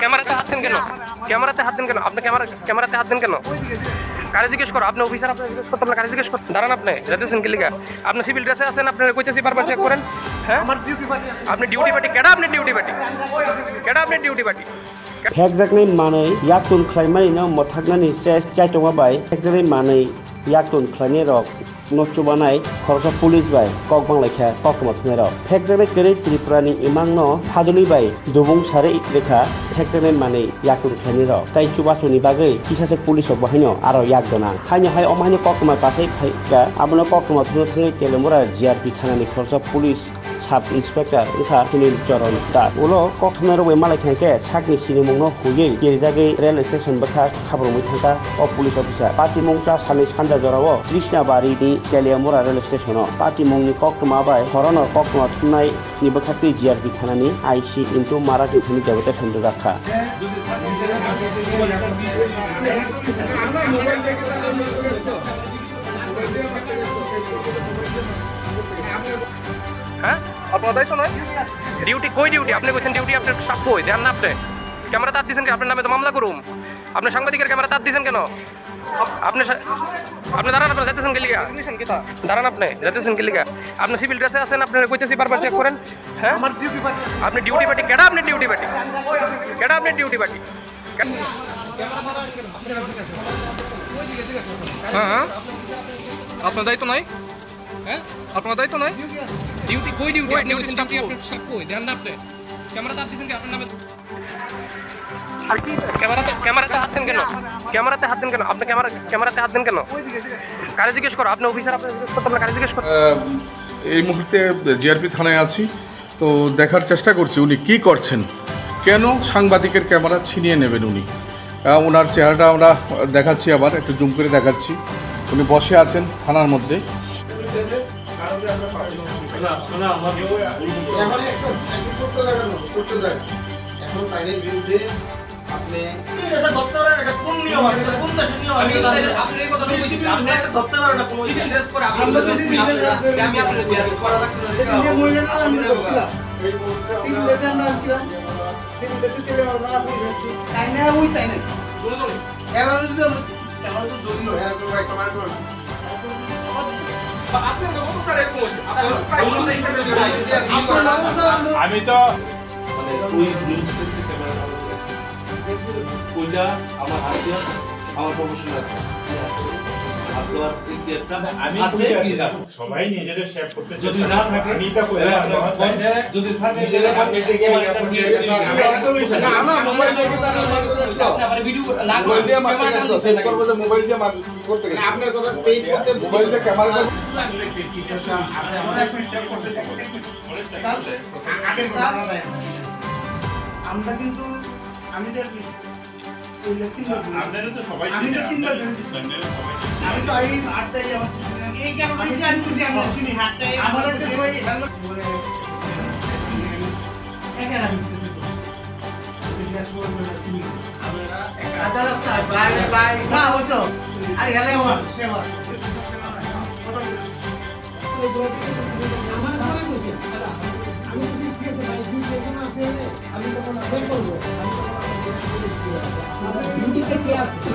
ক্যামেরাতে হাত দেন কেন? ক্যামেরাতে হাত দেন কেন? আপনি ক্যামেরাতে হাত দেন কেন? কারে জিজ্ঞেস করো? আপনি অফিসার, আপনি জিজ্ঞেস করতে আপনার কারে জিজ্ঞেস করতে দাঁড়ান। আপনি যেতেছেন কি লিগা? আপনি সিভিল ড্রেসে আছেন, আপনার কইতেছি বারবার চেক করেন। হ্যাঁ, আপনি ডিউটি পার্টি কেডা? আপনি ডিউটি পার্টি কেডা? আপনি duty party Hekjakni manei yaktun khlaimani no mothaknani chaitonga bai hekjakni manei yaktun khlaini rok nochubanai khorsa police bai kokbang lekha kokma thne rok hekjakni kere tripurani imangno haduli bai dubung sare lekha hekjakni manei yaktun khlaini rok tai chubasuni bagai kisase police ok bahaino aro yakdona khaino hai omahino kokma pasai khaika abono kokma thne thne telemura GRP thanani khorsa police sub inspector উঠা সুনীল চরণ দাস উলো কখমের ওই মালাই থাকে সাকনি সিনেমংনো হুয়ে গেরিজাগে rail station বখা খাবরমৈ থাকা ও police officer পাতিমংচা সানি সান্দা জরাও কৃষ্ণাবাড়িনি কেলিয়ামুরা রেল স্টেশনাव পাতিমংনি কক্টমা বাই হরনর কক্টমা থুনাय नि बखाति जिआरपि थानानि आईसी इनटु माराठी थुनि देबता सन्द राखा হ্যাঁ, আপনার দায়িত্ব নয় ডিউটি? কই ডিউটি? আপনি কইছেন ডিউটি, আপনার সাক্ষ্য হই জান না? আপনি ক্যামেরা তার দিয়েছেন কেন? আপনার নামে তো মামলা করুম। আপনি সাংবাদিকের ক্যামেরা তার দিয়েছেন কেন? আপনি দাঁড়ান, আপনার যেতেছেন গেলিগা দাঁড়ান, আপনি যেতেছেন গেলিগা? আপনি সিভিল ড্রেসে আছেন, আপনার কইতেছি বারবার চেক করেন। হ্যাঁ, আপনি ডিউটি পার্টি কেডা? আপনি ডিউটি পার্টি কেডা? আপনি ডিউটি পার্টি হ্যাঁ হ্যাঁ, আপনার দায়িত্ব নয়? হ্যাঁ, আপনার দায়িত্ব নয় ডিউটি? কই ডিউটি? আপনি কইছেন ডিউটি, আপনার সাক্ষ্য হই জান না? আপনি ক্যামেরা তার দিয়েছেন কি? আপনার নামে ক্যামেরাতে হাত দেন কেন? ক্যামেরাতে হাত দেন কেন? আপনি ক্যামেরাতে হাত দেন কেন? কারে জিজ্ঞেস করো? আপনি অফিসার, আপনি জিজ্ঞেস করতে আপনার কারে জিজ্ঞেস করতে। এই মুহূর্তে জিআরপি থানায় আছি, তো দেখার চেষ্টা করছি উনি কি করছেন, কেন সাংবাদিকের ক্যামেরা ছিনিয়ে নেবেন উনি। ওনার চেহারাটা আমরা দেখাচ্ছি, আবার একটু জুম করে দেখাচ্ছি। উনি বসে আছেন থানার মধ্যে। আমি তো ওইটা আমার হাতে আমার প্রফেশনাল সবাই নিজেদের শেয়ার করতে যদি না থাকে যদি থাকে আপনার কথা সেই মোবাইল দিয়ে ক্যামেরা আমরা কিন্তু আমি তো সবাই আমি তো এই 8 তারিখে এই কারণে আমি বুঝি আমি শুনি 8 তারিখে আমাদের তো কই এখানে আমি বাই না হতো আরে হেলে আমার সেবা আমার ঘরে বসে আমি যদি ঠিক আছে ভাই দুই পেছন আছে আমি তখন আবেগ করব আমি তখন ডিউটিতে কে আছে